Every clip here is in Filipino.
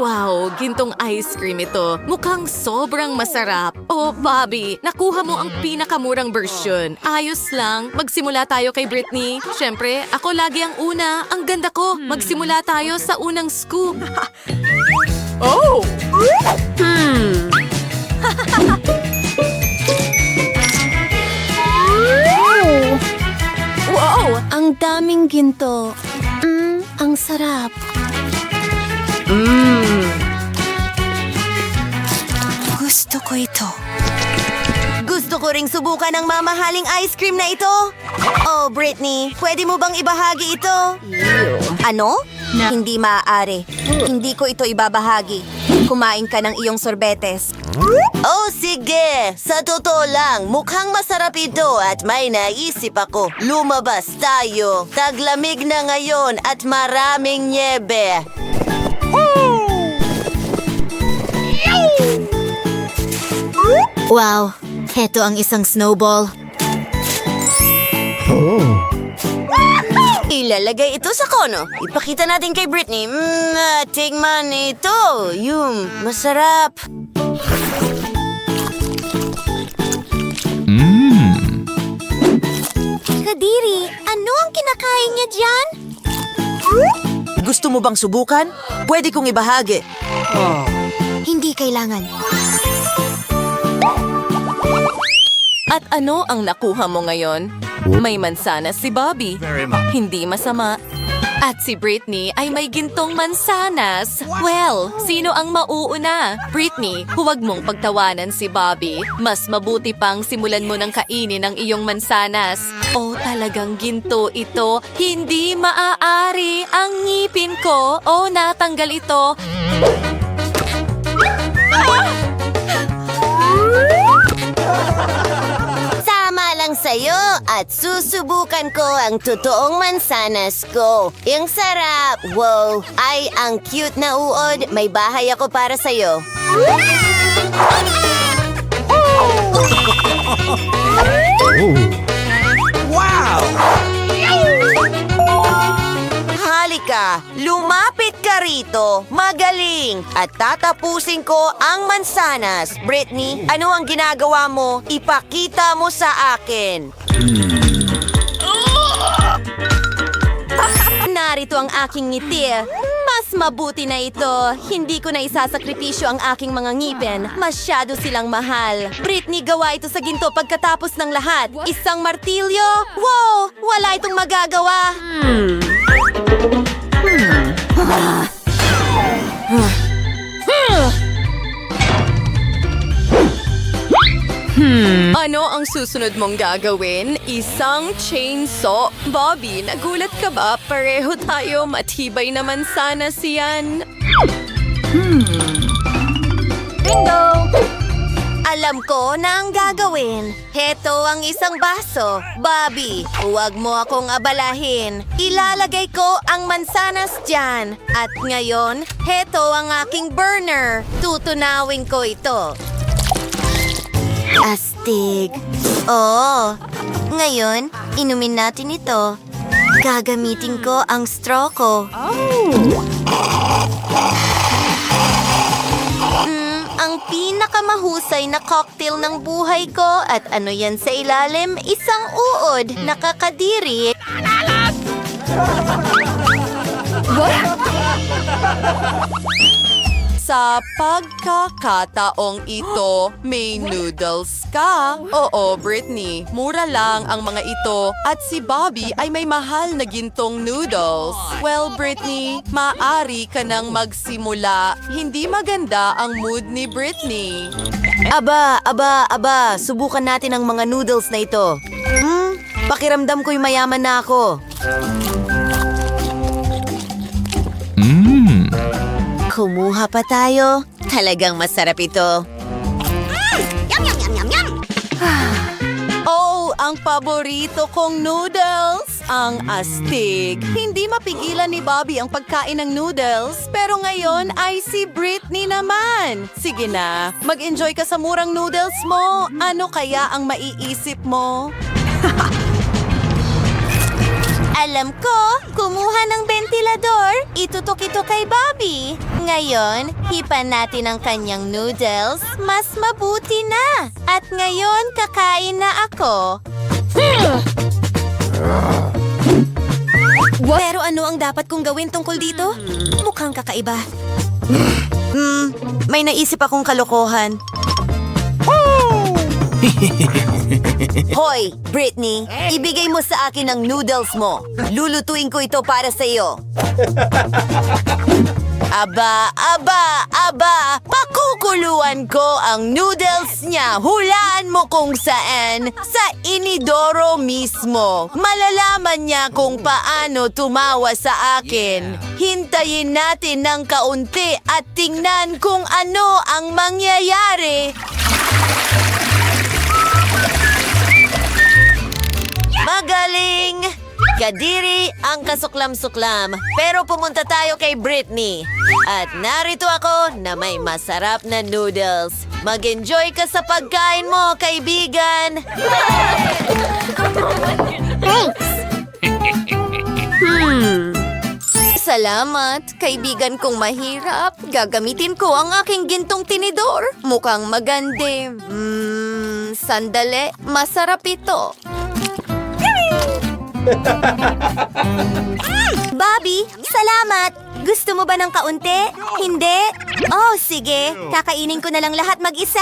Wow, gintong ice cream ito. Mukhang sobrang masarap. Oh, Bobby, nakuha mo ang pinakamurang version. Ayos lang. Magsimula tayo kay Britney. Siyempre, ako lagi ang una. Ang ganda ko. Magsimula tayo sa unang scoop. Oh! Wow, ang daming ginto. Ang sarap. Gusto ko ito. Gusto ko ring subukan ang mamahaling ice cream na ito. Oh, Britney, pwede mo bang ibahagi ito? Ano? Hindi maaari. Hindi ko ito ibabahagi. Kumain ka ng iyong sorbetes. Oh, sige. Sa totoo lang, mukhang masarap ito at may naisip ako. Lumabas tayo. Taglamig na ngayon at maraming nyebe. Wow, heto ang isang snowball. Ilalagay ito sa kono. Ipakita natin kay Britney. Tingnan ito. Masarap. Kadiri, ano ang kinakain niya dyan? Gusto mo bang subukan? Pwede kong ibahagi. Hindi kailangan. At ano ang nakuha mo ngayon? May mansanas si Bobby. Hindi masama. At si Britney ay may gintong mansanas. Well, sino ang mauuna? Britney, huwag mong pagtawanan si Bobby. Mas mabuti pang simulan mo ng kainin ang iyong mansanas. Oh, talagang ginto ito. Hindi maaari. Ang ngipin ko. Oh, natanggal ito. Sa'yo at susubukan ko ang totoong mansanas ko. Yung sarap! Wow! Ay, ang cute na uod. May bahay ako para sa'yo. Wow! Halika! Lumapit ka rito! Magaling! At tatapusin ko ang mansanas. Britney, ano ang ginagawa mo? Ipakita mo sa akin. Narito ang aking ngiti. Mas mabuti na ito. Hindi ko na isasakripisyo ang aking mga ngipin. Masyado silang mahal. Britney, gawa ito sa ginto pagkatapos ng lahat. Isang martilyo? Wow! Wala itong magagawa. Ano ang susunod mong gagawin? Isang chainsaw. Bobby, nagulat ka ba? Pareho tayo. Matibay naman sana siyan. Bingo! Alam ko na ang gagawin. Heto ang isang baso. Bobby, huwag mo akong abalahin. Ilalagay ko ang mansanas dyan. At ngayon, heto ang aking burner. Tutunawin ko ito. Astig. Oo. Ngayon, inumin natin ito. Gagamitin ko ang straw ko. Ang pinakamahusay na cocktail ng buhay ko. At ano yan sa ilalim? Isang uod. Nakakadiri. Sa pagkakataong ito, may noodles ka. Oo, Britney, mura lang ang mga ito. At si Bobby ay may mahal na gintong noodles. Well, Britney, maaari ka nang magsimula. Hindi maganda ang mood ni Britney. Aba. Subukan natin ang mga noodles na ito. Pakiramdam ko'y mayaman na ako. Kumuha pa tayo. Talagang masarap ito. Oh, ang paborito kong noodles! Ang astig. Hindi mapigilan ni Bobby ang pagkain ng noodles, pero ngayon ay si Britney naman. Sige na, mag-enjoy ka sa murang noodles mo. Ano kaya ang maiisip mo? Alam ko, kumuha ng ventilador, itutok ito kay Bobby. Ngayon, hipan natin ang kanyang noodles, mas mabuti na. At ngayon, kakain na ako. Pero ano ang dapat kong gawin tungkol dito? Mukhang kakaiba. May naisip akong kalokohan. Hoy, Britney, ibigay mo sa akin ang noodles mo. Lulutuin ko ito para sa iyo. Aba, pakukuluan ko ang noodles niya. Hulaan mo kung saan. Sa inidoro mismo. Malalaman niya kung paano tumawa sa akin. Hintayin natin ng kaunti at tingnan kung ano ang mangyayari. Magaling! Kadiri ang kasuklam-suklam. Pero pumunta tayo kay Britney. At narito ako na may masarap na noodles. Mag-enjoy ka sa pagkain mo, kaibigan! Thanks! Salamat, kaibigan kong mahirap. Gagamitin ko ang aking gintong tinidor. Mukhang magande. Sandali, masarap ito. Bobby, salamat! Gusto mo ba ng kaunti? Hindi? Oh, sige. Kakainin ko na lang lahat mag-isa.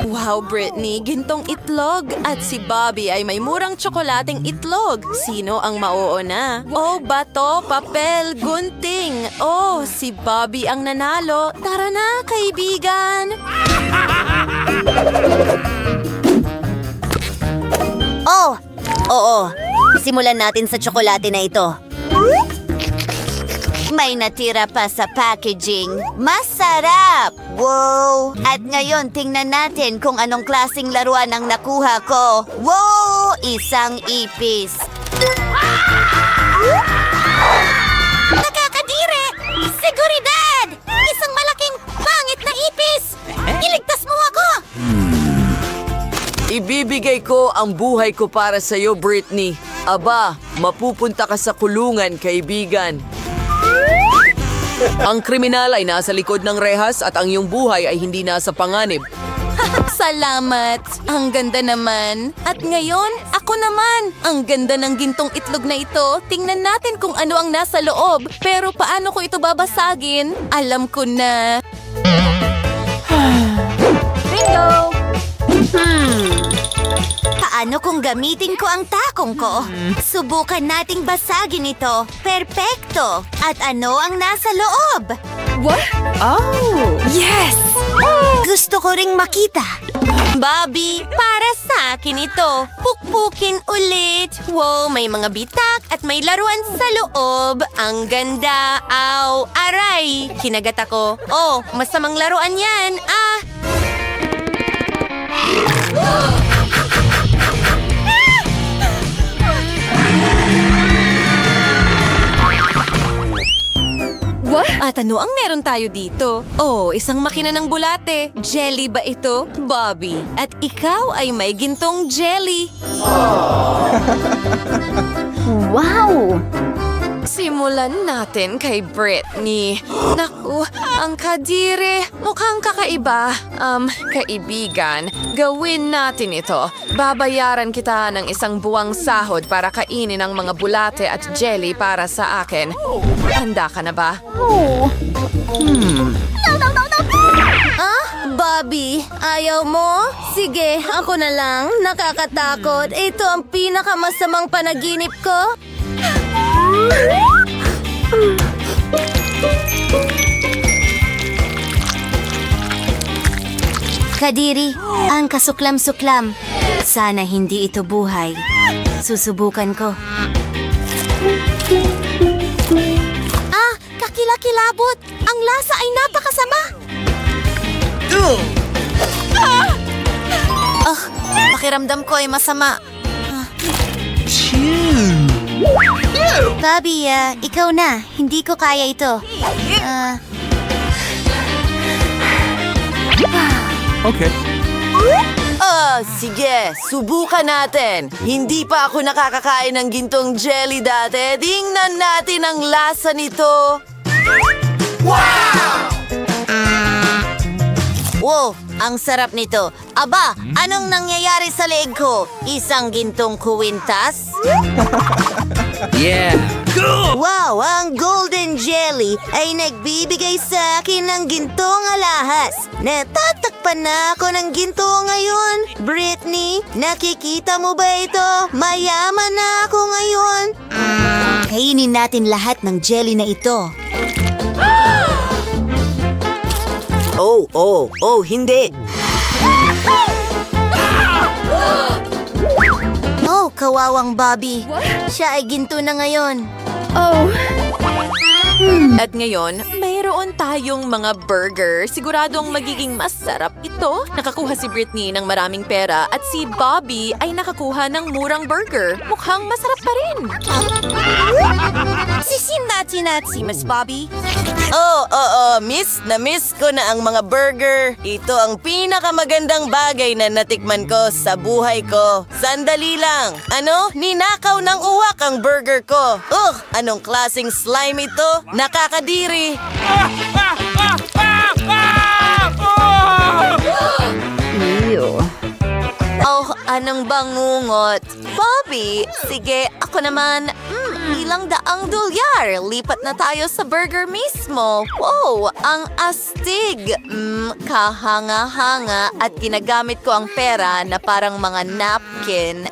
Wow, Britney, gintong itlog. At si Bobby ay may murang tsokolating itlog. Sino ang mauuna? Oh, bato, papel, gunting. Oh, si Bobby ang nanalo. Tara na, kaibigan. Oh, oo. Simulan natin sa tsokolate na ito. May natira pa sa packaging. Masarap! Wow! At ngayon, tingnan natin kung anong klaseng laruan ang nakuha ko. Wow! Isang ipis. Nakakadiri! Seguridad! Isang malaking pangit na ipis! Iligtas mo ako! Ibibigay ko ang buhay ko para sa iyo, Britney. Aba, mapupunta ka sa kulungan, kaibigan. Ang kriminal ay nasa likod ng rehas at ang iyong buhay ay hindi nasa panganib. Salamat! Ang ganda naman. At ngayon, ako naman. Ang ganda ng gintong itlog na ito. Tingnan natin kung ano ang nasa loob. Pero paano ko ito babasagin? Alam ko na. Bingo! Paano kung gamitin ko ang takong ko? Subukan nating basagin ito. Perpekto! At ano ang nasa loob? What? Oh! Yes! Gusto ko ring makita. Bobby, para sa akin ito. Pukpukin ulit. Wow, may mga bitak at may laruan sa loob. Ang ganda. Aw, aray. Kinagat ako. Oh, masamang laruan yan. What? At ano ang meron tayo dito? Oh, isang makina ng bulate. Jelly ba ito, Bobby? At ikaw ay may gintong jelly. Wow! Simulan natin kay Britney. Naku, ang kadiri. Mukhang kakaiba. Kaibigan, gawin natin ito. Babayaran kita ng isang buwang sahod para kainin ang mga bulate at jelly para sa akin. Handa ka na ba? Bobby, ayaw mo? Sige, ako na lang. Nakakatakot. Ito ang pinakamasamang panaginip ko. Kadiri, ang kasuklam-suklam. Sana hindi ito buhay. Susubukan ko. Kakilakilabot! Ang lasa ay napakasama! Pakiramdam ko ay masama. Bobby, ikaw na. Hindi ko kaya ito. Okay. Sige, subukan natin. Hindi pa ako nakakakain ng gintong jelly dati. Tingnan natin ang lasa nito. Wow, ang sarap nito. Aba, anong nangyayari sa leeg ko? Isang gintong kuwintas? Yeah. Wow, ang golden jelly ay nagbibigay sa akin ng gintong alahas. Natatakpan na ako ng ginto ngayon. Britney, nakikita mo ba ito? Mayaman na ako ngayon. Kainin natin lahat ng jelly na ito. Hindi. Oh, kawawang Bobby. Siya ay ginto na ngayon. At ngayon, mayroon tayong mga burger. Siguradong magiging masarap ito. Nakakuha si Britney ng maraming pera at si Bobby ay nakakuha ng murang burger. Mukhang masarap pa rin. Sisinatsi-natsi, Miss Bobby. Miss ko na ang mga burger. Ito ang pinakamagandang bagay na natikman ko sa buhay ko. Sandali lang. Ano? Ninakaw ng uwak ang burger ko. Anong klaseng slime ito? Nakakadiri. Oh, anong bangungot? Bobby, sige, ako naman. Ilang daang dolyar. Lipat na tayo sa burger mismo. Wow, ang astig. Kahanga-hanga at ginagamit ko ang pera na parang mga napkin.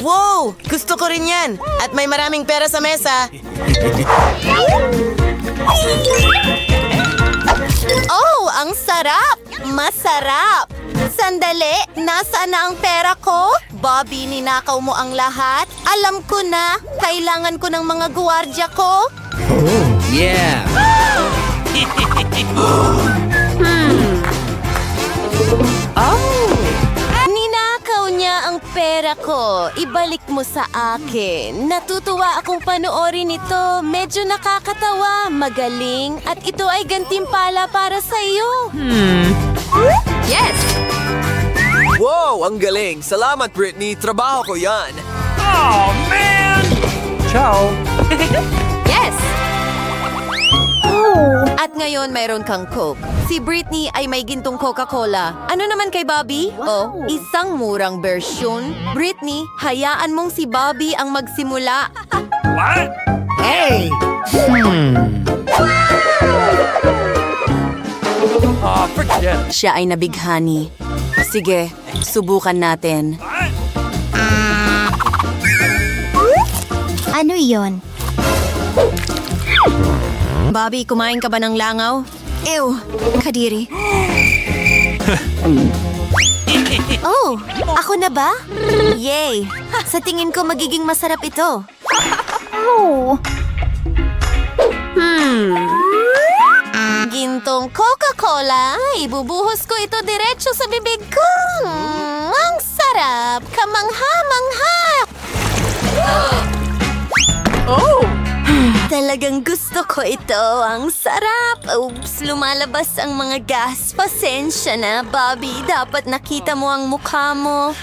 Wow! Gusto ko rin yan. At may maraming pera sa mesa. Oh, ang sarap! Masarap! Sandali, nasaan na ang pera ko? Bobby, ninakaw mo ang lahat? Alam ko na, kailangan ko ng mga guwardiya ko. Yeah. Ninakaw niya ang pera ko. Ibalik mo sa akin. Natutuwa akong panoorin ito. Medyo nakakatawa, magaling, at ito ay gantimpala para sa iyo. Yes! Wow, ang galing. Salamat, Britney. Trabaho ko yan. Ciao. Yes! At ngayon, mayroon kang Coke. Si Britney ay may gintong Coca-Cola. Ano naman kay Bobby? Oh, isang murang bersyon. Britney, hayaan mong si Bobby ang magsimula. Siya ay nabighani. Sige, subukan natin. Ano yon? Bobby, kumain ka ba ng langaw? Ew, kadiri. Oh, ako na ba? Yay! Sa tingin ko magiging masarap ito. Oh. Gintong Coca-Cola. Ibubuhos ko ito diretso sa bibig ko. Ang sarap. Kamangha-mangha. Talagang gusto ko ito. Ang sarap. Oops, lumalabas ang mga gas. Pasensya na, Bobby. Dapat nakita mo ang mukha mo.